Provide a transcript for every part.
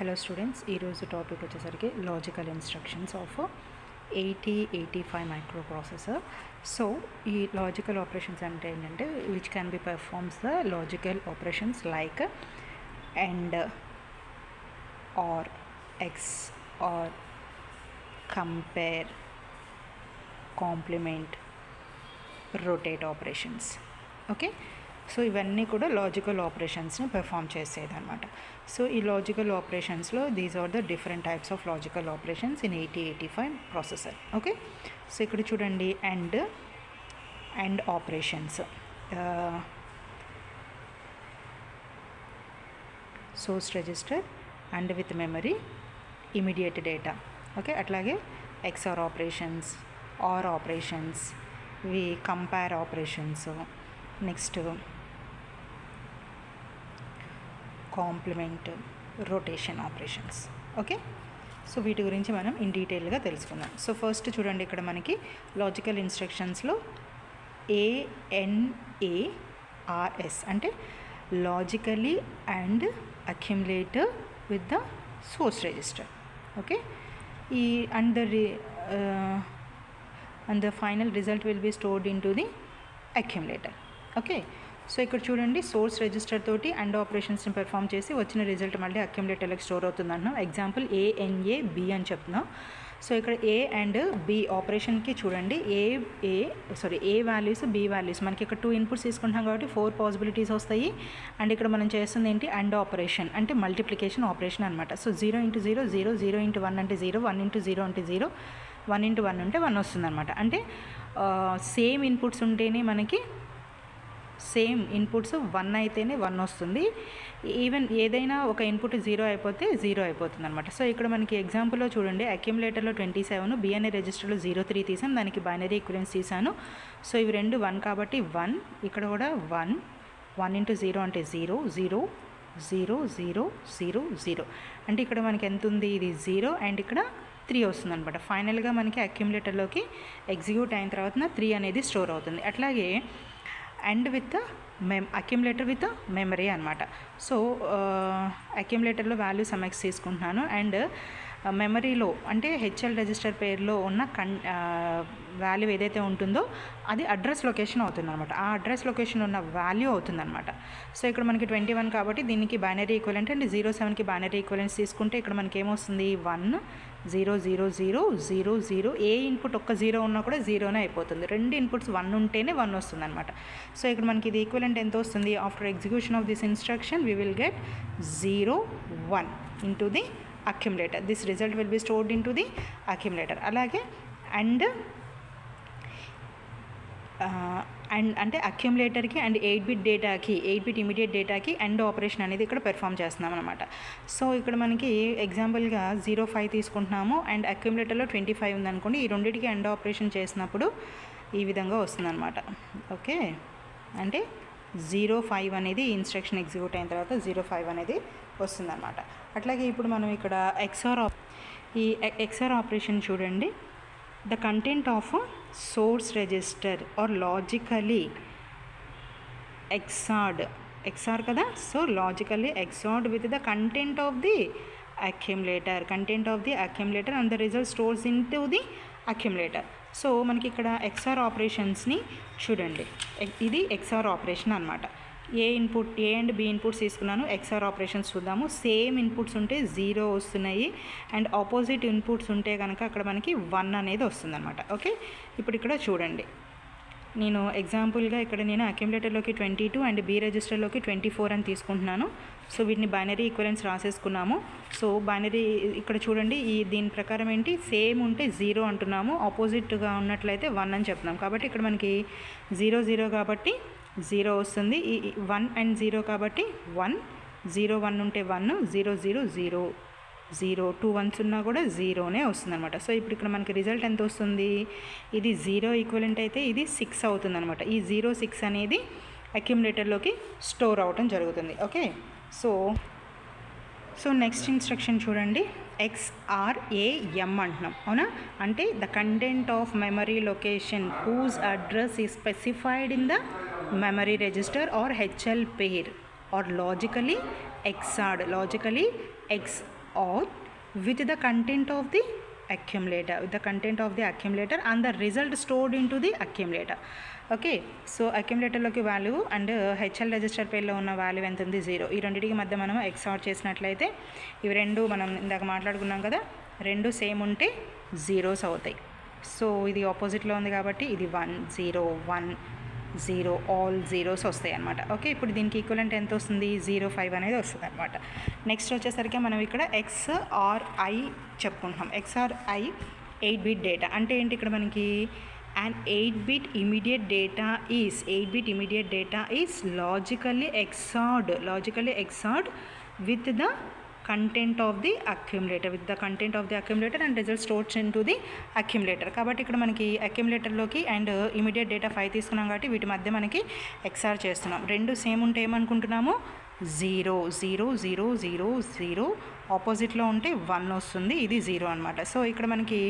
Hello students, ఈరోజు topic వచ్చేసరికి logical instructions of 8085 microprocessor. So ఈ లాజికల్ ఆపరేషన్స్ అంటే ఏంటంటే which can be performs the logical operations like and, or, ex, or, compare, complement, rotate operations. Okay, so ఇవన్నీ కూడా logical ఆపరేషన్స్ని perform చేసేది అనమాట. సో ఈ లాజికల్ ఆపరేషన్స్లో these are the different types of logical operations in 8085 processor. Okay, so ఇక్కడ చూడండి, and operations, source register and with memory, immediate data. Okay, అట్లాగే ఎక్స్ఆర్ ఆపరేషన్స్, ఆర్ ఆపరేషన్స్, ఇవి compare operations, next complement, rotation operations. Okay, so వీటి గురించి మనం in డీటెయిల్గా తెలుసుకుందాం. So first చూడండి, ఇక్కడ మనకి లాజికల్ ఇన్స్ట్రక్షన్స్లో ANARS అంటే logically and accumulator with the source register. Okay, ఈ and the final result will be stored in to the accumulator. Okay, so ఇక్కడ చూడండి, సోర్స్ రిజిస్టర్ తోటి అండ్ ఆపరేషన్స్ని పెర్ఫామ్ చేసి వచ్చిన రిజల్ట్ మళ్ళీ అక్యుములేటర్లకు స్టోర్ అవుతుంది అన్నాం. ఎగ్జాంపుల్ ANAB అని చెప్తున్నాం. సో ఇక్కడ A అండ్ B ఆపరేషన్కి చూడండి, A వాల్యూస్, B వాల్యూస్, మనకి ఇక్కడ 2 ఇన్పుట్స్ తీసుకుంటాం కాబట్టి 4 పాసిబిలిటీస్ వస్తాయి. అండ్ ఇక్కడ మనం చేస్తుంది ఏంటి, అండ్ ఆపరేషన్ అంటే మల్టిప్లికేషన్ ఆపరేషన్ అనమాట. సో 0 × 0 0, 0 × 1 అంటే 0, 1 × 0 అంటే 0, 1 × 1 అంటే 1 వస్తుంది అనమాట. అంటే సేమ్ ఇన్పుట్స్ ఉంటేనే మనకి సేమ్ ఇన్పుట్స్ 1 అయితేనే 1 వస్తుంది. ఈవెన్ ఏదైనా ఒక ఇన్పుట్ 0 అయిపోతే 0 అయిపోతుంది అనమాట. సో ఇక్కడ మనకి ఎగ్జాంపుల్లో చూడండి, అక్యుములేటర్లో 27, B అనే రిజిస్టర్లో 03 తీసాను, దానికి బైనరీ ఈక్వలెన్స్ తీసాను. సో ఇవి రెండు 1 కాబట్టి 1, ఇక్కడ కూడా 1, 1 × 0 అంటే 0, 0, 0, 0, 0, 0. అంటే ఇక్కడ మనకి ఎంత ఉంది, ఇది 0 అండ్ ఇక్కడ 3 వస్తుంది అనమాట. ఫైనల్గా మనకి అక్యుములేటర్లోకి ఎగ్జిక్యూట్ అయిన తర్వాత 3 అనేది స్టోర్ అవుతుంది. అట్లాగే and with accumulator with memory అనమాట. సో అక్యుములేటర్లో వాల్యూ సమ్ఎక్స్ తీసుకుంటున్నాను అండ్ మెమరీలో అంటే HL రిజిస్టర్ పేరులో ఉన్న వాల్యూ ఏదైతే ఉంటుందో అది అడ్రస్ లొకేషన్ అవుతుంది అనమాట. ఆ అడ్రస్ లొకేషన్ ఉన్న వాల్యూ అవుతుంది అనమాట. సో ఇక్కడ మనకి 21 కాబట్టి దీనికి బైనరీ ఈక్వలెంట్ అండ్ 07కి బైనరీ ఈక్వలెంట్స్ తీసుకుంటే ఇక్కడ మనకి ఏమొస్తుంది, 1 0 0 0 0 0. ఏ ఇన్పుట్ ఒక్క 0 ఉన్నా కూడా 0నే అయిపోతుంది. రెండు ఇన్పుట్స్ 1 ఉంటేనే 1 వస్తుంది అనమాట. సో ఇక్కడ మనకి ఇది ఈక్వలెంట్ ఎంత వస్తుంది, after execution of this instruction we will get 0 1 into the accumulator. This result will be stored in to the accumulator. అలాగే అండ్ అంటే అక్యుములేటర్కి అండ్ 8-బిట్ డేటాకి, 8-బిట్ ఇమీడియట్ డేటాకి అండ్ ఆపరేషన్ అనేది ఇక్కడ పెర్ఫామ్ చేస్తున్నాం అనమాట. సో ఇక్కడ మనకి ఎగ్జాంపుల్గా 05 తీసుకుంటున్నాము అండ్ అక్యుములేటర్లో 25 ఉందనుకోండి. ఈ రెండింటికి అండ్ ఆపరేషన్ చేసినప్పుడు ఈ విధంగా వస్తుందన్నమాట. ఓకే, అంటే 05 అనేది ఈ ఇన్స్ట్రక్షన్ ఎగ్జిక్యూట్ అయిన తర్వాత 05 అనేది వస్తుందన్నమాట. అట్లాగే ఇప్పుడు మనం ఇక్కడ ఈ ఎక్స్ఆర్ ఆపరేషన్ చూడండి, the content of a source register or logically XORed కదా. So logically XORed with the content of the accumulator and the result stores into the accumulator. So మనకి ఇక్కడ ఎక్స్ఆర్ ఆపరేషన్స్ని చూడండి, ఇది ఎక్స్ఆర్ ఆపరేషన్ అనమాట. ఏ and B inputs తీసుకున్నాను, XR operations చూద్దాము. Same inputs ఉంటే 0 వస్తున్నాయి అండ్ ఆపోజిట్ ఇన్పుట్స్ ఉంటే కనుక అక్కడ మనకి 1 అనేది వస్తుంది అనమాట. ఓకే, ఇప్పుడు ఇక్కడ చూడండి, నేను ఎగ్జాంపుల్గా ఇక్కడ నేను అక్యుములేటర్లోకి 22 అండ్ బి రిజిస్టర్లోకి 24 అని తీసుకుంటున్నాను. సో వీటిని బైనరీ ఈక్వలెన్స్ రాసేసుకున్నాము. సో బైనరీ ఇక్కడ చూడండి, దీని ప్రకారం ఏంటి, సేమ్ ఉంటే 0 అంటున్నాము, ఆపోజిట్గా ఉన్నట్లయితే 1 అని చెప్తున్నాం. కాబట్టి ఇక్కడ మనకి 0 0 కాబట్టి 0 వస్తుంది, 1 అండ్ 0 కాబట్టి 1, 0 1 ఉంటే 1, 0 0 0 0, 2 1s ఉన్నా కూడా 0నే వస్తుంది అనమాట. సో ఇప్పుడు ఇక్కడ మనకి రిజల్ట్ ఎంత వస్తుంది, ఇది 0 ఈక్వలెంట్ అయితే ఇది 6 అవుతుంది అనమాట. ఈ 0 6 అనేది అక్యుములేటర్లోకి స్టోర్ అవటం జరుగుతుంది. ఓకే, సో నెక్స్ట్ ఇన్స్ట్రక్షన్ చూడండి, XRAM అంటున్నాం, అవునా. అంటే the content of memory location whose address is specified in the memory register or HL pair or logically XORed or with the content of the accumulator, with the content of the accumulator and the result stored into the accumulator. Okay, so అక్యుములేటర్లోకి value and HL register పేర్లో ఉన్న value ఎంత ఉంది 0. ఈ రెండింటికి మధ్య మనం XOR చేసినట్లయితే ఇవి రెండు మనం ఇందాక మాట్లాడుకున్నాం కదా, రెండు సేమ్ ఉంటే జీరోస్ అవుతాయి. సో ఇది ఆపోజిట్లో ఉంది కాబట్టి ఇది 1 0 1 0 ఆల్ జీరోస్ వస్తాయి అనమాట. ఓకే, ఇప్పుడు దీనికి ఈక్వలెంట్ ఎంత వస్తుంది 0 5 అనేది వస్తుంది అనమాట. నెక్స్ట్ వచ్చేసరికి మనం ఇక్కడ XRI చెప్పుకుంటాం. XRI 8-bit డేటా అంటే ఏంటి, ఇక్కడ మనకి an 8-bit immediate data is logically XORed with the content of the accumulator, and result stored into the accumulator. కాబట్టి ఇక్కడ మనకి అక్యుములేటర్లోకి అండ్ ఇమీడియట్ డేటా 5 తీసుకున్నాం కాబట్టి వీటి మధ్య మనకి XOR చేస్తున్నాం. రెండు సేమ్ ఉంటే ఏమనుకుంటున్నాము 0 0 0 0 0, ఆపోజిట్లో ఉంటే 1 వస్తుంది, ఇది 0 అనమాట. సో ఇక్కడ మనకి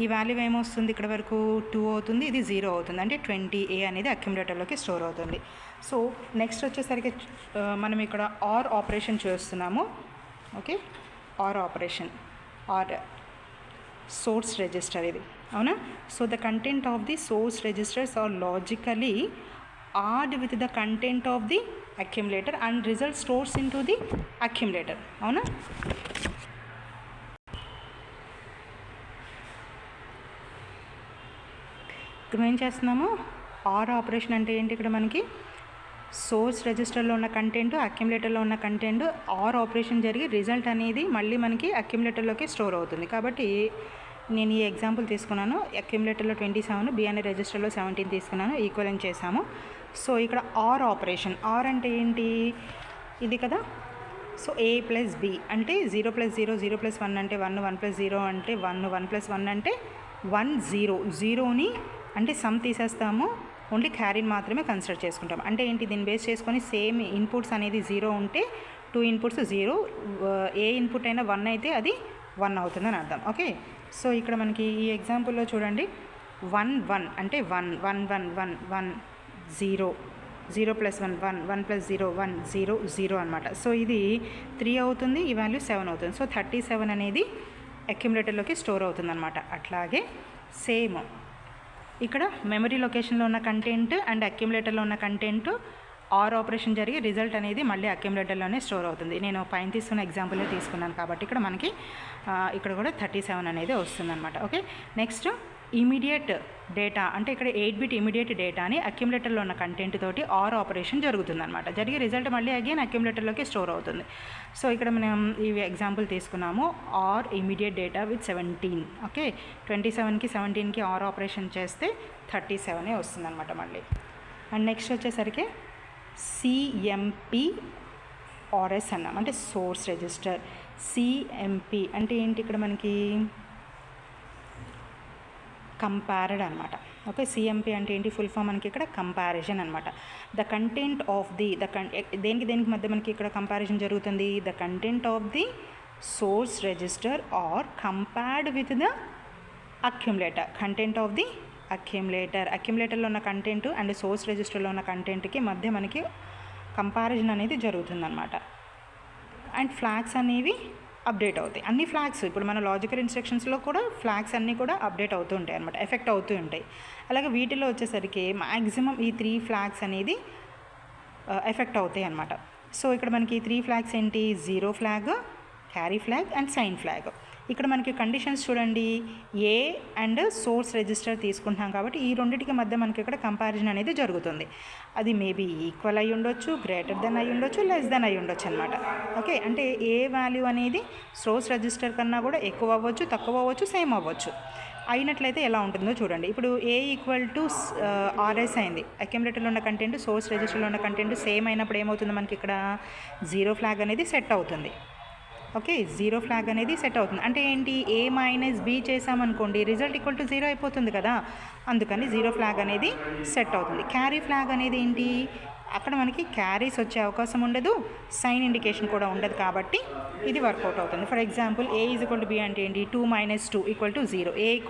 ఈ వాల్యూ ఏమొస్తుంది, ఇక్కడ వరకు 2 అవుతుంది, ఇది 0 అవుతుంది, అంటే 20A అనేది అక్యుములేటర్లోకి స్టోర్ అవుతుంది. సో నెక్స్ట్ వచ్చేసరికి మనం ఇక్కడ ఆర్ ఆపరేషన్ చేస్తున్నాము. Okay, or operation or source register ఇది, అవునా? So the content of the source registers are logically ORed with the content of the accumulator and result stores in to the accumulator, అవునా? ఇక్కడ ఏం చేస్తున్నాము, are operation అంటే ఏంటి, ఇక్కడ మనకి సోర్స్ రిజిస్టర్లో ఉన్న కంటెంట్ అక్యుములేటర్లో ఉన్న కంటెంట్ ఆర్ ఆపరేషన్ జరిగి రిజల్ట్ అనేది మళ్ళీ మనకి అక్యుములేటర్లోకి స్టోర్ అవుతుంది. కాబట్టి నేను ఈ ఎగ్జాంపుల్ తీసుకున్నాను, అక్యుములేటర్లో 27, బి అనే రిజిస్టర్లో 17 తీసుకున్నాను, ఈక్వలెంట్ చేసాము. సో ఇక్కడ ఆర్ ఆపరేషన్, ఆర్ అంటే ఏంటి ఇది కదా, సో A + B అంటే 0 + 0 0 + 1 అంటే 1 1 + 0 అంటే 1 1 + 1 అంటే 1 0, జీరోని అంటే సమ్ తీసేస్తాము, ఓన్లీ క్యారీని మాత్రమే కన్సిడర్ చేసుకుంటాం. అంటే ఏంటి, దీన్ని బేస్ చేసుకొని సేమ్ ఇన్పుట్స్ అనేది 0 ఉంటే 2 ఇన్పుట్స్ 0, ఏ ఇన్పుట్ అయినా 1 అయితే అది 1 అవుతుందని అర్థం. ఓకే, సో ఇక్కడ మనకి ఈ ఎగ్జాంపుల్లో చూడండి 1 1 అంటే 1 1 1 1 1 0 0 + 1 1 1 + 0 1 0 0 అనమాట. సో ఇది 3 అవుతుంది, ఈ వాల్యూ 7 అవుతుంది. సో 37 అనేది అక్యుములేటర్లోకి స్టోర్ అవుతుంది అనమాట. అట్లాగే సేమ్ ఇక్కడ మెమరీ లొకేషన్లో ఉన్న కంటెంట్ అండ్ అక్యుములేటర్లో ఉన్న కంటెంట్ ఆర్ ఆపరేషన్ జరిగి రిజల్ట్ అనేది మళ్ళీ అక్యుములేటర్లోనే స్టోర్ అవుతుంది. నేను పైన తీసుకున్న ఎగ్జాంపులే తీసుకున్నాను కాబట్టి ఇక్కడ మనకి ఇక్కడ కూడా 37 అనేది వస్తుందన్నమాట. ఓకే, నెక్స్ట్ ఇమీడియట్ డేటా అంటే ఇక్కడ 8-bit ఇమీడియట్ డేటాని అక్యుములేటర్లో ఉన్న కంటెంట్ తోటి ఆర్ ఆపరేషన్ జరుగుతుందన్నమాట. జరిగి రిజల్ట్ మళ్ళీ అగైన్ అక్యుములేటర్లోకి స్టోర్ అవుతుంది. సో ఇక్కడ మనం ఈ ఎగ్జాంపుల్ తీసుకున్నాము, or immediate data with 17. Okay, 27కి 17కి ఆర్ ఆపరేషన్ చేస్తే 37 వస్తుందన్నమాట మళ్ళీ. అండ్ నెక్స్ట్ వచ్చేసరికి CMP/RS అన్నాం, అంటే సోర్స్ రిజిస్టర్. CMP అంటే ఏంటి, ఇక్కడ మనకి కంపారిడ్ అనమాట. ఓకే, CMP అంటే ఏంటి, ఫుల్ ఫామ్ మనకి ఇక్కడ కంపారిజన్ అనమాట. ద కంటెంట్ ఆఫ్ ది దేనికి మధ్య మనకి ఇక్కడ కంపారిజన్ జరుగుతుంది, the content of the source register are compared with the accumulator. Content of the అక్యుములేటర్లో ఉన్న కంటెంట్ అండ్ సోర్స్ రిజిస్టర్లో ఉన్న కంటెంట్కి మధ్య మనకి కంపారిజన్ అనేది జరుగుతుందన్నమాట. అండ్ ఫ్లాగ్స్ అనేవి అప్డేట్ అవుతాయి, అన్ని ఫ్లాగ్స్ ఇప్పుడు మన లాజికల్ ఇన్స్ట్రక్షన్స్లో కూడా ఫ్లాగ్స్ అన్నీ కూడా అప్డేట్ అవుతూ ఉంటాయి అనమాట, ఎఫెక్ట్ అవుతూ ఉంటాయి. అలాగే వీటిలో వచ్చేసరికి మ్యాక్సిమం ఈ 3 ఫ్లాగ్స్ అనేది ఎఫెక్ట్ అవుతాయి అనమాట. సో ఇక్కడ మనకి 3 ఫ్లాగ్స్ ఏంటి, 0 flag, carry flag and sign flag. ఇక్కడ మనకి కండిషన్స్ చూడండి, ఏ అండ్ సోర్స్ రిజిస్టర్ తీసుకుంటున్నాం కాబట్టి ఈ రెండింటికి మధ్య మనకి ఇక్కడ కంపారిజన్ అనేది జరుగుతుంది. అది మేబీ ఈక్వల్ అయి ఉండొచ్చు, గ్రేటర్ దెన్ అయి ఉండొచ్చు, లెస్ దెన్ అయి ఉండొచ్చు అనమాట. ఓకే, అంటే ఏ వాల్యూ అనేది సోర్స్ రిజిస్టర్ కన్నా కూడా ఎక్కువ అవ్వచ్చు, తక్కువ అవ్వచ్చు, సేమ్ అవ్వచ్చు. అయినట్లయితే ఎలా ఉంటుందో చూడండి. ఇప్పుడు A = RS అయింది, అక్యుములేటర్లో ఉన్న కంటెంట్ సోర్స్ రిజిస్టర్లో ఉన్న కంటెంట్ సేమ్ అయినప్పుడు ఏమవుతుంది, మనకి ఇక్కడ 0 ఫ్లాగ్ అనేది సెట్ అవుతుంది. ఓకే, 0 ఫ్లాగ్ అనేది సెట్ అవుతుంది. అంటే ఏంటి, A - B చేసామనుకోండి రిజల్ట్ = 0 అయిపోతుంది కదా, అందుకని 0 ఫ్లాగ్ అనేది సెట్ అవుతుంది. క్యారీ ఫ్లాగ్ అనేది ఏంటి, అక్కడ మనకి క్యారీస్ వచ్చే అవకాశం ఉండదు, సైన్ ఇండికేషన్ కూడా ఉండదు కాబట్టి ఇది వర్కౌట్ అవుతుంది. ఫర్ ఎగ్జాంపుల్ A = B అంటే ఏంటి, 2 - 2 = 0, A =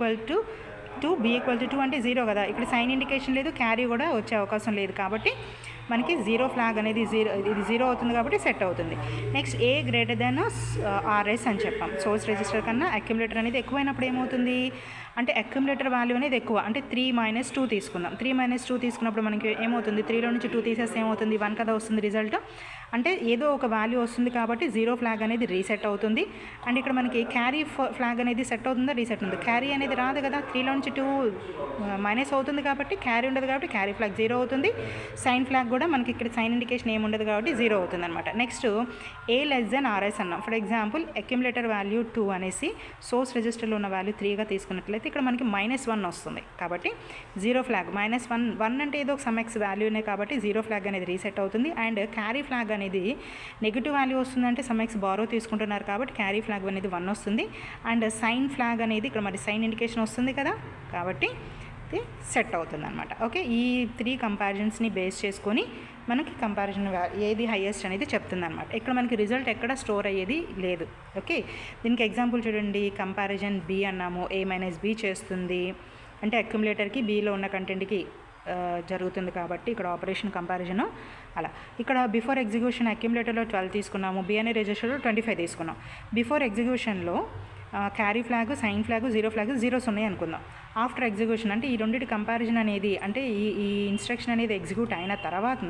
2 B = 2 అంటే 0 కదా, ఇక్కడ సైన్ ఇండికేషన్ లేదు, క్యారీ కూడా వచ్చే అవకాశం లేదు కాబట్టి మనకి జీరో ఫ్లాగ్ అనేది ఇది జీరో అవుతుంది కాబట్టి సెట్ అవుతుంది. నెక్స్ట్ ఏ గ్రేటర్ దెన్ ఆర్ఎస్ అని చెప్పాం. సోర్స్ రిజిస్టర్ కన్నా అక్యుములేటర్ అనేది ఎక్కువైనప్పుడు ఏమవుతుంది అంటే అక్యుములేటర్ వాల్యూ అనేది ఎక్కువ, అంటే 3 - 2 తీసుకుందాం. 3 - 2 తీసుకున్నప్పుడు మనకి ఏమవుతుంది, 3లో నుంచి 2 తీసేస్తే ఏమవుతుంది, 1 కదా వస్తుంది రిజల్ట్. అంటే ఏదో ఒక వాల్యూ వస్తుంది కాబట్టి జీరో ఫ్లాగ్ అనేది రీసెట్ అవుతుంది. అండ్ ఇక్కడ మనకి క్యారీ ఫ్లాగ్ అనేది సెట్ అవుతుందా, రీసెట్ ఉంది. క్యారీ అనేది రాదు కదా, 3లో నుంచి 2 మైనస్ అవుతుంది కాబట్టి క్యారీ ఉండదు కాబట్టి క్యారీ ఫ్లాగ్ జీరో అవుతుంది. సైన్ ఫ్లాగ్ కూడా మనకి ఇక్కడ సైన్ ఇండికేషన్ ఏమి ఉండదు కాబట్టి జీరో అవుతుంది అనమాట. నెక్స్ట్ ఏ లెస్ దెన్ ఆర్ఎస్ అన్నాం. ఫర్ ఎగ్జాంపుల్ అక్యుములేటర్ వాల్యూ 2 అనేసి సోర్స్ రిజిస్టర్లో ఉన్న వాల్యూ 3గా తీసుకున్నట్లయితే ఇక్కడ మనకి -1 వస్తుంది కాబట్టి జీరో ఫ్లాగ్. -1 అంటే ఏదో ఒక సమ్ ఎక్స్ వాల్యూనే కాబట్టి జీరో ఫ్లాగ్ అనేది రీసెట్ అవుతుంది. అండ్ క్యారీ ఫ్లాగ్ అనేది నెగిటివ్ వాల్యూ వస్తుందంటే సమ్ ఎక్స్ బారో తీసుకుంటున్నారు కాబట్టి క్యారీ ఫ్లాగ్ అనేది 1 వస్తుంది. అండ్ సైన్ ఫ్లాగ్ అనేది ఇక్కడ మరి సైన్ ఇండికేషన్ వస్తుంది కదా కాబట్టి ఇది సెట్ అవుతుంది అనమాట. ఓకే, ఈ 3 కంపారిజన్స్ని బేస్ చేసుకొని మనకి కంపారిజన్ ఏది హైయెస్ట్ అనేది చెప్తుంది అనమాట. ఇక్కడ మనకి రిజల్ట్ ఎక్కడ స్టోర్ అయ్యేది లేదు. ఓకే, దీనికి ఎగ్జాంపుల్ చూడండి. కంపారిజన్ బి అన్నాము, A - B చేస్తుంది అంటే అక్యుములేటర్కి బీలో ఉన్న కంటెంట్కి జరుగుతుంది కాబట్టి ఇక్కడ ఆపరేషన్ కంపారిజను అలా. ఇక్కడ బిఫోర్ ఎగ్జిక్యూషన్ అక్యుములేటర్లో 12 తీసుకున్నాము, బి అనే రిజిస్టర్లో 25 తీసుకున్నాం. బిఫోర్ ఎగ్జిక్యూషన్లో carry flag, sign flag, zero flag, zeros ఉన్నాయి అనుకుందాం. ఆఫ్టర్ ఎగ్జిక్యూషన్ అంటే ఈ రెండింటి కంపారిజన్ అనేది అంటే ఈ ఇన్స్ట్రక్షన్ అనేది ఎగ్జిక్యూట్ అయిన తర్వాత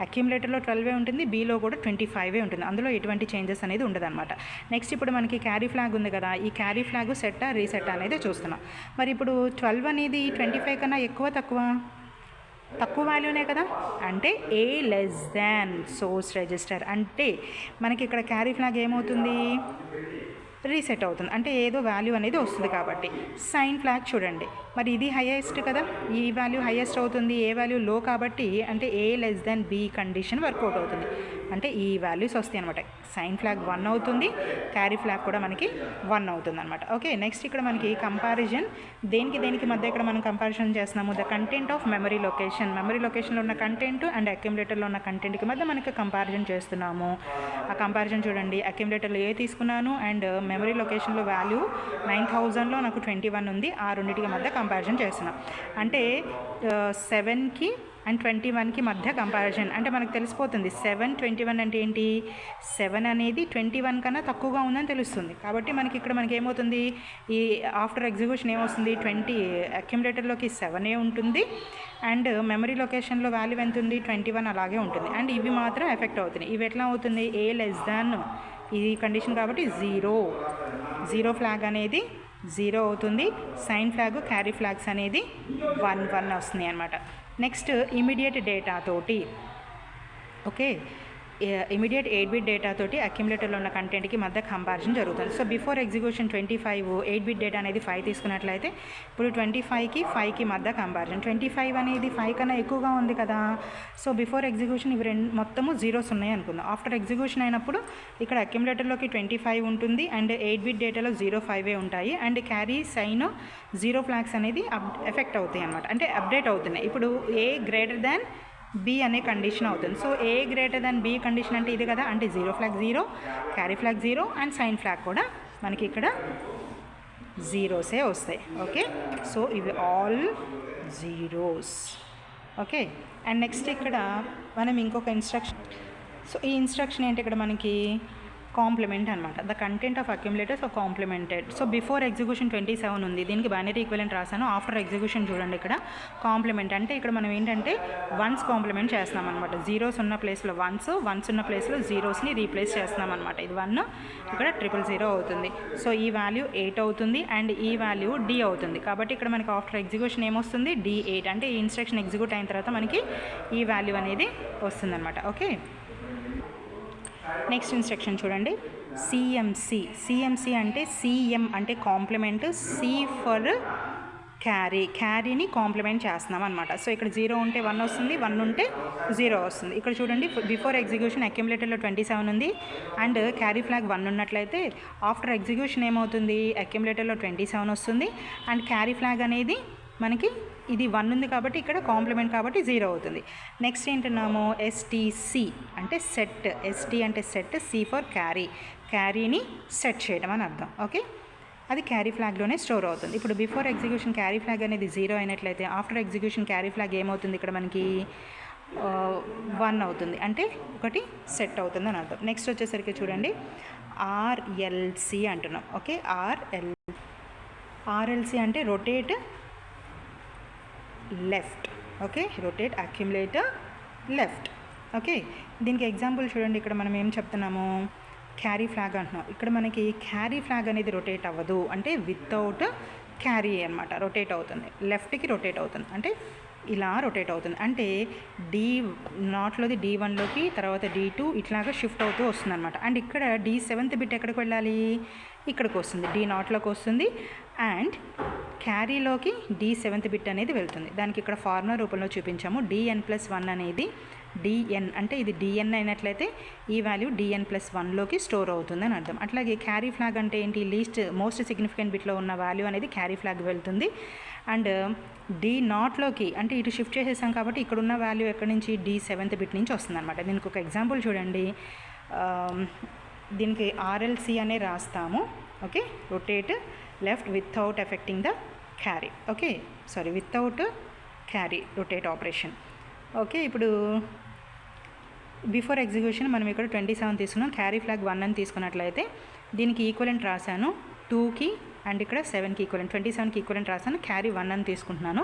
అక్యుములేటర్లో 12 ఉంటుంది, బీలో కూడా 25 ఉంటుంది. అందులో ఎటువంటి చేంజెస్ అనేది ఉండదన్నమాట. నెక్స్ట్ ఇప్పుడు మనకి క్యారీ ఫ్లాగ్ ఉంది కదా, ఈ క్యారీ ఫ్లాగ్ సెట్టా రీసెట్టా అనేది చూస్తున్నాం. మరి ఇప్పుడు 12 అనేది 25 కన్నా తక్కువ వాల్యూనే కదా, అంటే A less than source register అంటే మనకి ఇక్కడ క్యారీ ఫ్లాగ్ ఏమవుతుంది, రీసెట్ అవుతుంది. అంటే ఏదో వాల్యూ అనేది వస్తుంది కాబట్టి. సైన్ ఫ్లాగ్ చూడండి, మరి ఇది హైయెస్ట్ కదా, ఈ వాల్యూ హైయెస్ట్ అవుతుంది, ఏ వాల్యూ లో కాబట్టి అంటే A less than B condition work out అవుతుంది. అంటే ఈ వాల్యూస్ వస్తాయి అనమాట. సైన్ ఫ్లాగ్ 1 అవుతుంది, క్యారీ ఫ్లాగ్ కూడా మనకి 1 అవుతుంది అనమాట. ఓకే, నెక్స్ట్ ఇక్కడ మనకి కంపారిజన్ దేనికి మధ్య ఇక్కడ మనం కంపారిజన్ చేస్తున్నాము, ద కంటెంట్ ఆఫ్ మెమరీ లొకేషన్లో ఉన్న కంటెంట్ అండ్ అక్యుములేటర్లో ఉన్న కంటెంట్కి మధ్య మనకి కంపారిజన్ చేస్తున్నాము. ఆ కంపారిజన్ చూడండి, అక్యుములేటర్లో ఏ తీసుకున్నాను అండ్ మెమరీ లొకేషన్లో వాల్యూ 9000లో నాకు 21 ఉంది, ఆ రెండింటికి మధ్య కంపారిజన్ చేస్తున్నాం. అంటే 7కి అండ్ 21కి మధ్య కంపారిజన్ అంటే మనకు తెలిసిపోతుంది 7, 21 అంటే ఏంటి, 7 అనేది 21 కన్నా తక్కువగా ఉందని తెలుస్తుంది. కాబట్టి మనకి ఇక్కడ మనకి ఏమవుతుంది, ఈ ఆఫ్టర్ ఎగ్జిక్యూషన్ ఏమవుతుంది, అక్యుములేటర్లోకి 7 ఉంటుంది అండ్ మెమరీ లొకేషన్లో వాల్యూ ఎంత ఉంది, 21 అలాగే ఉంటుంది. అండ్ ఇవి మాత్రం ఎఫెక్ట్ అవుతున్నాయి. ఇవి ఎట్లా అవుతుంది, ఏ లెస్ దాన్ ఇది కండిషన్ కాబట్టి జీరో ఫ్లాగ్ అనేది 0 అవుతుంది, సైన్ ఫ్లాగ్, క్యారీ ఫ్లాగ్స్ అనేది 1 వస్తున్నాయి అన్నమాట. నెక్స్ట్ ఇమీడియట్ డేటా తోటి, ఓకే, ఇమీడియట్ 8-bit డేటా తోటి అక్యుములేటర్లో ఉన్న కంటెంట్కి మధ్య కంపారిజన్ జరుగుతుంది. So before execution 25, 8-bit data అనేది 5 తీసుకున్నట్లయితే ఇప్పుడు 25కి 5కి మధ్య కంపారిజన్. 25 అనేది 5 కన్నా ఎక్కువగా ఉంది కదా, సో బిఫోర్ ఎగ్జిక్యూషన్ ఇవి మొత్తము జీరోస్ ఉన్నాయి అనుకుందాం. ఆఫ్టర్ ఎగ్జిక్యూషన్ అయినప్పుడు ఇక్కడ అక్యుములేటర్లోకి 25 ఉంటుంది అండ్ 8-bit డేటాలో 0, 5 ఉంటాయి and carry, sign, zero flags అనేది ఎఫెక్ట్ అవుతాయి అనమాట, అంటే అప్డేట్ అవుతున్నాయి. ఇప్పుడు ఏ గ్రేటర్ దాన్ బి అనే కండిషన్ అవుతుంది. So A greater than B condition అంటే ఇది కదా, అంటే zero flag 0, carry flag 0 and sign flag కూడా మనకి ఇక్కడ జీరోసే వస్తాయి. ఓకే, సో ఇవి all zeros. Okay, and next ఇక్కడ మనం ఇంకొక ఇన్స్ట్రక్షన్, సో ఈ ఇన్స్ట్రక్షన్ ఏంటి ఇక్కడ మనకి కాంప్లిమెంట్ అనమాట. The content of accumulators are complemented. So before execution 27 ఉంది, దీనికి బైనరీ ఈక్వివలెంట్ రాశాను. ఆఫ్టర్ ఎగ్జిక్యూషన్ చూడండి ఇక్కడ కాంప్లిమెంట్ అంటే ఇక్కడ మనం ఏంటంటే వన్స్ కాంప్లిమెంట్ చేస్తున్నాం అనమాట. జీరోస్ ఉన్న ప్లేస్లో వన్స్ ఉన్న ప్లేస్లో జీరోస్ని రీప్లేస్ చేస్తున్నాం అనమాట. ఇది 1, ఇక్కడ 000 అవుతుంది. సో ఈ వాల్యూ 8 అవుతుంది అండ్ ఈ వాల్యూ D అవుతుంది. కాబట్టి ఇక్కడ మనకి ఆఫ్టర్ ఎగ్జిక్యూషన్ ఏమొస్తుంది, D8 అంటే ఈ ఇన్స్ట్రక్షన్ ఎగ్జిక్యూట్ అయిన తర్వాత మనకి ఈ వాల్యూ అనేది వస్తుంది అనమాట. ఓకే, నెక్స్ట్ ఇన్స్ట్రక్షన్ చూడండి, సిఎంసి అంటే సిఎం అంటే కాంప్లిమెంట్, సి ఫర్ క్యారీని కాంప్లిమెంట్ చేస్తున్నాం అనమాట. సో ఇక్కడ 0 ఉంటే 1 వస్తుంది, 1 ఉంటే 0 వస్తుంది. ఇక్కడ చూడండి, బిఫోర్ ఎగ్జిక్యూషన్ అక్యుములేటర్లో 27 ఉంది అండ్ క్యారీ ఫ్లాగ్ 1 ఉన్నట్లయితే ఆఫ్టర్ ఎగ్జిక్యూషన్ ఏమవుతుంది, అక్యుములేటర్లో 27 వస్తుంది అండ్ క్యారీ ఫ్లాగ్ అనేది మనకి ఇది 1 ఉంది కాబట్టి ఇక్కడ కాంప్లిమెంట్ కాబట్టి 0 అవుతుంది. నెక్స్ట్ ఏంటన్నాము, ఎస్టీసి అంటే సెట్, ఎస్టీ అంటే సెట్, సి ఫర్ క్యారీని సెట్ చేయడం అని అర్థం. ఓకే, అది క్యారీ ఫ్లాగ్లోనే స్టోర్ అవుతుంది. ఇప్పుడు బిఫోర్ ఎగ్జిక్యూషన్ క్యారీ ఫ్లాగ్ అనేది 0 అయినట్లయితే ఆఫ్టర్ ఎగ్జిక్యూషన్ క్యారీ ఫ్లాగ్ ఏమవుతుంది, ఇక్కడ మనకి 1 అవుతుంది, అంటే ఒకటి సెట్ అవుతుంది అని అర్థం. నెక్స్ట్ వచ్చేసరికి చూడండి ఆర్ఎల్సి అంటున్నాం. ఓకే, ఆర్ఎల్సి అంటే rotate left. Okay, rotate accumulator left. Okay, దీనికి ఎగ్జాంపుల్ చూడండి, ఇక్కడ మనం ఏం చెప్తున్నాము, క్యారీ ఫ్లాగ్ అంటున్నాం. ఇక్కడ మనకి క్యారీ ఫ్లాగ్ అనేది రొటేట్ అవ్వదు, అంటే వితౌట్ క్యారీ అనమాట రొటేట్ అవుతుంది, లెఫ్ట్కి రొటేట్ అవుతుంది, అంటే ఇలా రొటేట్ అవుతుంది. అంటే D0లోది D1లోకి, తర్వాత D2 ఇట్లాగా షిఫ్ట్ అవుతూ వస్తుంది అనమాట. అండ్ ఇక్కడ D7th బిట్ ఎక్కడికి వెళ్ళాలి, ఇక్కడికి వస్తుంది, D0లోకి వస్తుంది. అండ్ క్యారీలోకి D7th బిట్ అనేది వెళ్తుంది. దానికి ఇక్కడ ఫార్ములా రూపంలో చూపించాము. DN+1 అనేది DN అంటే ఇది DN అయినట్లయితే ఈ వాల్యూ DN+1లోకి స్టోర్ అవుతుంది అని అర్థం. అట్లాగే క్యారీ ఫ్లాగ్ అంటే ఏంటి, మోస్ట్ సిగ్నిఫికెంట్ బిట్లో ఉన్న వాల్యూ అనేది క్యారీ ఫ్లాగ్ వెళ్తుంది. అండ్ D0లోకి అంటే ఇటు షిఫ్ట్ చేసేసాం కాబట్టి ఇక్కడ ఉన్న వాల్యూ ఎక్కడి నుంచి, D7th బిట్ నుంచి వస్తుంది అనమాట. దీనికి ఒక ఎగ్జాంపుల్ చూడండి, దీనికి RLC అనే రాస్తాము. Okay, rotate left without affecting the carry. Okay, sorry, without carry rotate operation. Okay, ఇప్పుడు బిఫోర్ ఎగ్జిక్యూషన్ మనం ఇక్కడ 27 తీసుకున్నాం, క్యారీ ఫ్లాగ్ 1 అని తీసుకున్నట్లయితే దీనికి ఈక్వలెంట్ రాశాను 2కి, అండ్ ఇక్కడ 7కి ఈక్వలెంట్, 27కి ఈక్వలెంట్ రాశాను, క్యారీ 1 అని తీసుకుంటున్నాను.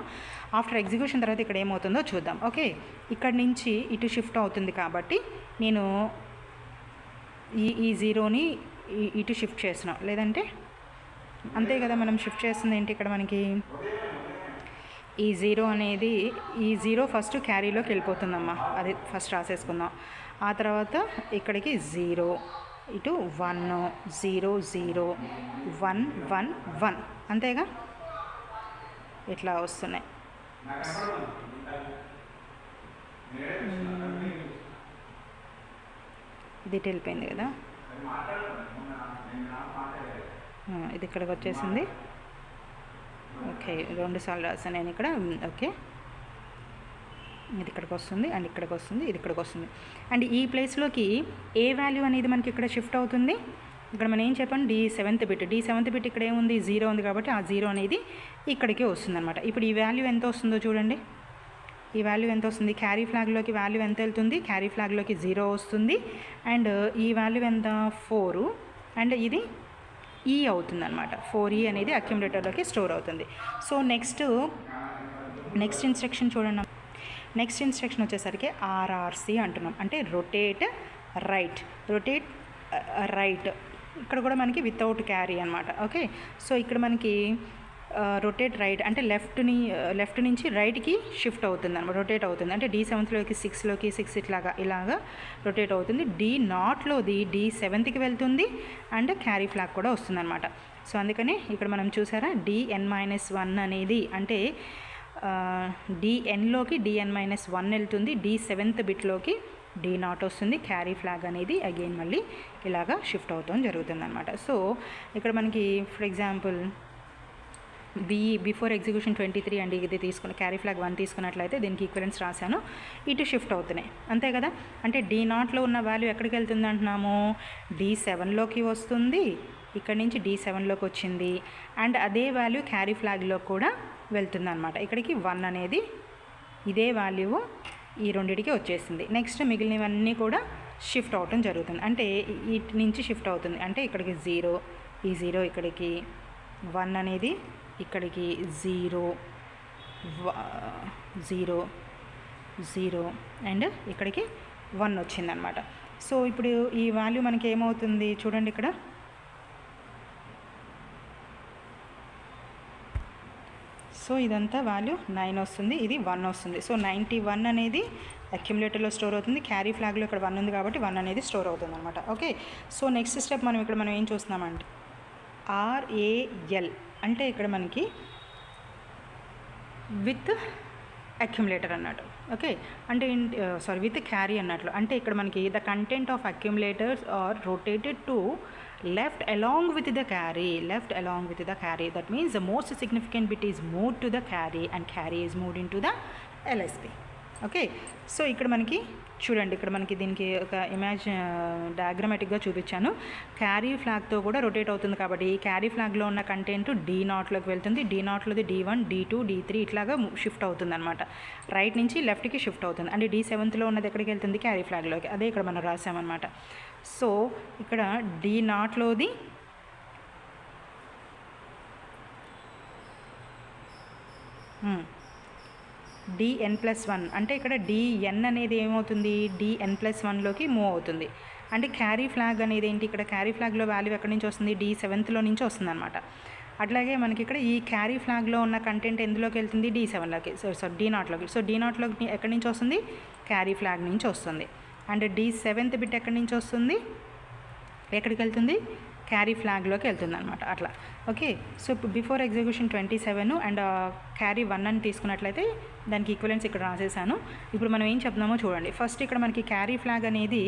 ఆఫ్టర్ ఎగ్జిక్యూషన్ తర్వాత ఇక్కడ ఏమవుతుందో చూద్దాం. ఓకే, ఇక్కడ నుంచి ఇటు షిఫ్ట్ అవుతుంది కాబట్టి నేను ఈ 0ని ఇటు షిఫ్ట్ చేస్తున్నాం, లేదంటే అంతే కదా, మనం షిఫ్ట్ చేస్తుంది ఏంటి, ఇక్కడ మనకి ఈ 0 అనేది, ఈ 0 ఫస్ట్ క్యారీలోకి వెళ్ళిపోతుందమ్మా, అది ఫస్ట్ రాసేసుకుందాం. ఆ తర్వాత ఇక్కడికి 0, ఇటు 1 0 0 1 1 1, అంతేగా, ఇట్లా వస్తున్నాయి. ఇది వెళ్ళిపోయింది కదా, ఇది ఇక్కడికి వచ్చేసింది. ఓకే, 2 సార్లు రాసాను నేను ఇక్కడ. ఓకే, ఇది ఇక్కడికి వస్తుంది, అండ్ ఇక్కడికి వస్తుంది, ఇది ఇక్కడికి వస్తుంది. అండ్ ఈ ప్లేస్లోకి ఏ వాల్యూ అనేది మనకి ఇక్కడ షిఫ్ట్ అవుతుంది, ఇక్కడ మనం ఏం చెప్పండి, D7th బిట్ ఇక్కడ ఏముంది, 0 ఉంది కాబట్టి ఆ 0 అనేది ఇక్కడికి వస్తుంది అనమాట. ఇప్పుడు ఈ వాల్యూ ఎంత వస్తుందో చూడండి, ఈ వాల్యూ ఎంత వస్తుంది, క్యారీ ఫ్లాగ్లోకి వాల్యూ ఎంత వెళ్తుంది, క్యారీ ఫ్లాగ్లోకి 0 వస్తుంది. అండ్ ఈ వాల్యూ ఎంత, 4, అండ్ ఇది E అవుతుంది అనమాట. 4E అనేది అక్యుములేటర్లోకి స్టోర్ అవుతుంది. సో నెక్స్ట్ ఇన్స్ట్రక్షన్ చూడండి, నెక్స్ట్ ఇన్స్ట్రక్షన్ వచ్చేసరికి RRC అంటున్నాం, అంటే రొటేట్ రైట్. ఇక్కడ కూడా మనకి వితౌట్ క్యారీ అనమాట. ఓకే, సో ఇక్కడ మనకి రొటేట్ రైట్ అంటే లెఫ్ట్ నుంచి రైట్కి షిఫ్ట్ అవుతుంది అనమాట, రొటేట్ అవుతుంది. అంటే D7లోకి 6లోకి 6 ఇలాగా రొటేట్ అవుతుంది. D0లోది D7కి వెళ్తుంది, అండ్ క్యారీ ఫ్లాగ్ కూడా వస్తుంది అనమాట. సో అందుకని ఇక్కడ మనం చూసారా, DN-1 అనేది అంటే DNలోకి DN-1 వెళ్తుంది, D7th బిట్లోకి D0 వస్తుంది, క్యారీ ఫ్లాగ్ అనేది అగైన్ మళ్ళీ ఇలాగా షిఫ్ట్ అవుతాం జరుగుతుంది అనమాట. సో ఇక్కడ మనకి ఫర్ ఎగ్జాంపుల్ బిఫోర్ ఎగ్జిక్యూషన్ 23 అండి, ఇది తీసుకున్న క్యారీ ఫ్లాగ్ 1 తీసుకున్నట్లయితే దీనికి ఈక్వలెన్స్ రాశాను, ఇటు షిఫ్ట్ అవుతున్నాయి, అంతే కదా. అంటే D0లో ఉన్న వాల్యూ ఎక్కడికి వెళ్తుంది అంటున్నాము, D7లోకి వస్తుంది, ఇక్కడ నుంచి D7లోకి వచ్చింది, అండ్ అదే వాల్యూ క్యారీ ఫ్లాగ్లో కూడా వెళ్తుంది అనమాట. ఇక్కడికి 1 అనేది ఇదే వాల్యూ ఈ రెండింటికి వచ్చేసింది. నెక్స్ట్ మిగిలినవన్నీ కూడా షిఫ్ట్ అవటం జరుగుతుంది, అంటే ఇటు నుంచి షిఫ్ట్ అవుతుంది, అంటే ఇక్కడికి 0, ఈ 0 ఇక్కడికి, 1 అనేది ఇక్కడికి, 0 0 0 అండ్ ఇక్కడికి 1 వచ్చిందనమాట. సో ఇప్పుడు ఈ వాల్యూ మనకి ఏమవుతుంది చూడండి, ఇక్కడ సో ఇదంతా వాల్యూ 9 వస్తుంది, ఇది 1 వస్తుంది. సో 91 అనేది అక్యుములేటర్లో స్టోర్ అవుతుంది, క్యారీ ఫ్లాగ్లో ఇక్కడ 1 ఉంది కాబట్టి 1 అనేది స్టోర్ అవుతుంది అనమాట. ఓకే, సో నెక్స్ట్ స్టెప్ మనం ఏం చూస్తున్నామంటే RAL అంటే ఇక్కడ మనకి విత్ అక్యుములేటర్ అన్నట్టు. ఓకే, అంటే విత్ క్యారీ అన్నట్లు. అంటే ఇక్కడ మనకి the content of accumulators are rotated to left along with the carry. That means the most significant bit is moved to the carry and carry is moved into the LSB. Okay, so ఇక్కడ మనకి చూడండి ఇక్కడ మనకి దీనికి ఒక డయాగ్రమాటిక్గా చూపించాను. Carry ఫ్లాగ్తో కూడా rotate అవుతుంది కాబట్టి ఈ క్యారీ ఫ్లాగ్లో ఉన్న కంటెంట్ D0లోకి వెళ్తుంది. D0లోది D1, D2, D3 ఇట్లాగా షిఫ్ట్ అవుతుంది అనమాట. రైట్ నుంచి లెఫ్ట్కి షిఫ్ట్ అవుతుంది. అంటే D7లో ఉన్నది ఎక్కడికి వెళ్తుంది? క్యారీ ఫ్లాగ్లోకి. అదే ఇక్కడ మనం రాసామన్నమాట. సో ఇక్కడ D0లోది DN+1 అంటే ఇక్కడ DN అనేది ఏమవుతుంది? DN+1లోకి మూవ్ అవుతుంది. అంటే క్యారీ ఫ్లాగ్ అనేది ఏంటి? ఇక్కడ క్యారీ ఫ్లాగ్లో వాల్యూ ఎక్కడి నుంచి వస్తుంది? D7లో నుంచి వస్తుంది అనమాట. అట్లాగే మనకి ఇక్కడ ఈ క్యారీ ఫ్లాగ్లో ఉన్న కంటెంట్ ఎందులోకి వెళ్తుంది? D7లోకి. D0లోకి. సో D0లోకి ఎక్కడి నుంచి వస్తుంది? క్యారీ ఫ్లాగ్ నుంచి వస్తుంది. అండ్ D7th బిట్ ఎక్కడి నుంచి వస్తుంది? ఎక్కడికి వెళ్తుంది? క్యారీ ఫ్లాగ్లోకి వెళ్తుంది అనమాట. అట్లా ఓకే. సో ఇప్పుడు బిఫోర్ ఎగ్జిక్యూషన్ 27 అండ్ క్యారీ 1 అని తీసుకున్నట్లయితే దానికి ఈక్వలెన్స్ ఇక్కడ రాసేసాను. ఇప్పుడు మనం ఏం చెప్తున్నామో చూడండి. ఫస్ట్ ఇక్కడ మనకి క్యారీ ఫ్లాగ్ అనేది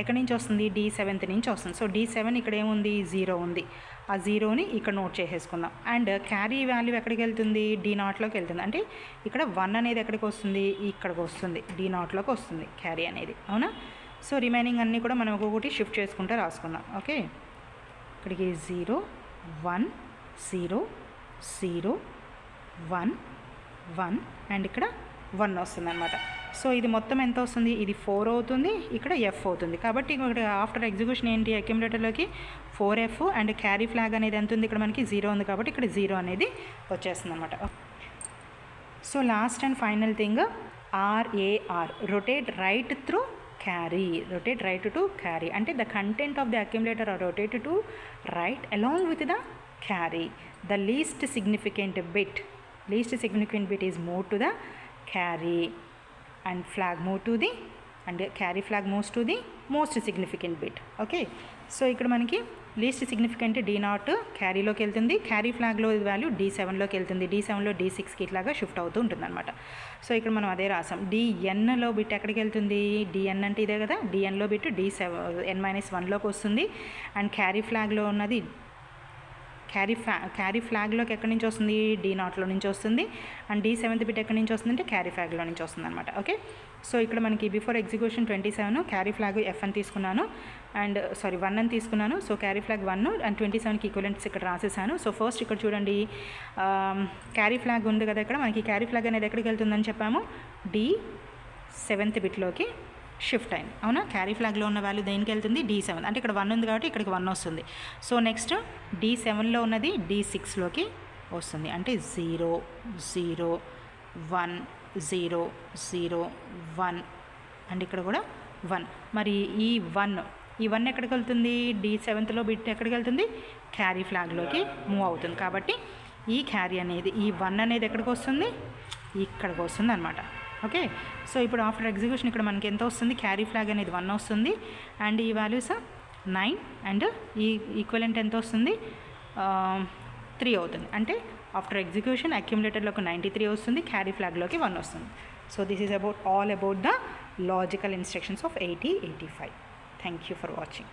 ఎక్కడి నుంచి వస్తుంది? D7th నుంచి వస్తుంది. సో D7 ఇక్కడ ఏముంది? 0 ఉంది. ఆ 0ని ఇక్కడ నోట్ చేసేసుకుందాం. అండ్ క్యారీ వాల్యూ ఎక్కడికి వెళ్తుంది? D0లోకి వెళ్తుంది. అంటే ఇక్కడ 1 అనేది ఎక్కడికి వస్తుంది? ఇక్కడికి వస్తుంది. D0లోకి వస్తుంది క్యారీ అనేది. అవునా? సో రిమైనింగ్ అన్నీ కూడా మనం ఒక్కొక్కటి షిఫ్ట్ చేసుకుంటే రాసుకుందాం. ఓకే. ఇక్కడికి 0 1 0 0 1 1 అండ్ ఇక్కడ 1 వస్తుంది అనమాట. సో ఇది మొత్తం ఎంత వస్తుంది? ఇది 4 అవుతుంది. ఇక్కడ F అవుతుంది. కాబట్టి ఇక్కడ ఆఫ్టర్ ఎగ్జిక్యూషన్ ఏంటి? అక్యుములేటర్లోకి 4F అండ్ క్యారీ ఫ్లాగ్ అనేది ఎంత ఉంది? ఇక్కడ మనకి 0 ఉంది కాబట్టి ఇక్కడ 0 అనేది వచ్చేస్తుంది అనమాట. So last and final thing RAR, rotate right through carry, rotate right to carry. అంటే the content of the accumulator are rotated to right along with the carry. The least significant bit is moved to the carry and flag move to the and carry flag moves to the most significant bit. Okay. So ఇక్కడ మనకి least significant D0 క్యారీలోకి వెళ్తుంది. Carry ఫ్లాగ్లో value D7లోకి వెళ్తుంది. D7లో D6కి ఇట్లాగా shift అవుతూ ఉంటుంది అనమాట. So ఇక్కడ మనం అదే రాసాం. DNలో బిట్ ఎక్కడికి వెళ్తుంది? DN అంటే ఇదే కదా. DNలో బిట్ N-1లోకి వస్తుంది. అండ్ క్యారీ ఫ్లాగ్లో ఉన్నది క్యారీ ఫ్లాగ్లోకి ఎక్కడి నుంచి వస్తుంది? D0లో నుంచి వస్తుంది. అండ్ D7th బిట్ ఎక్కడి నుంచి వస్తుంది? అంటే క్యారీ ఫ్లాగ్లో నుంచి వస్తుంది అనమాట. ఓకే. సో ఇక్కడ మనకి before execution 27 carry flag F అని తీసుకున్నాను అండ్ 1 అని తీసుకున్నాను. సో క్యారీ ఫ్లాగ్ 1 అండ్ 27కి ఈక్వలెంట్స్ ఇక్కడ రాసేసాను. సో ఫస్ట్ ఇక్కడ చూడండి, క్యారీ ఫ్లాగ్ ఉంది కదా. ఇక్కడ మనకి క్యారీ ఫ్లాగ్ అనేది ఎక్కడికి వెళ్తుందని చెప్పాము? D7th బిట్లోకి షిఫ్ట్ అయింది. అవునా? క్యారీ ఫ్లాగ్లో ఉన్న వాల్యూ దేనికి వెళ్తుంది? D7. అంటే ఇక్కడ 1 ఉంది కాబట్టి ఇక్కడికి 1 వస్తుంది. సో నెక్స్ట్ D7లో ఉన్నది D6లోకి వస్తుంది. అంటే 0 0 1 0 0 1 అండ్ ఇక్కడ కూడా 1. మరి ఈ 1 ఎక్కడికి వెళ్తుంది? D7లో బిట్ ఎక్కడికి వెళ్తుంది? క్యారీ ఫ్లాగ్లోకి మూవ్ అవుతుంది. కాబట్టి ఈ క్యారీ అనేది ఈ 1 అనేది ఎక్కడికి వస్తుంది? ఇక్కడికి వస్తుంది అనమాట. ఓకే. సో ఇప్పుడు ఆఫ్టర్ ఎగ్జిక్యూషన్ ఇక్కడ మనకి ఎంత వస్తుంది? క్యారీ ఫ్లాగ్ అనేది 1 వస్తుంది అండ్ ఈ వాల్యూస్ 9 అండ్ ఈ ఈక్వలెంట్ ఎంత వస్తుంది? 3 అవుతుంది. అంటే ఆఫ్టర్ ఎగ్జిక్యూషన్ అక్యుములేటర్లోకి 93 వస్తుంది, క్యారీ ఫ్లాగ్లోకి 1 వస్తుంది. So this is all about the logical instructions of 8085. Thank you for watching.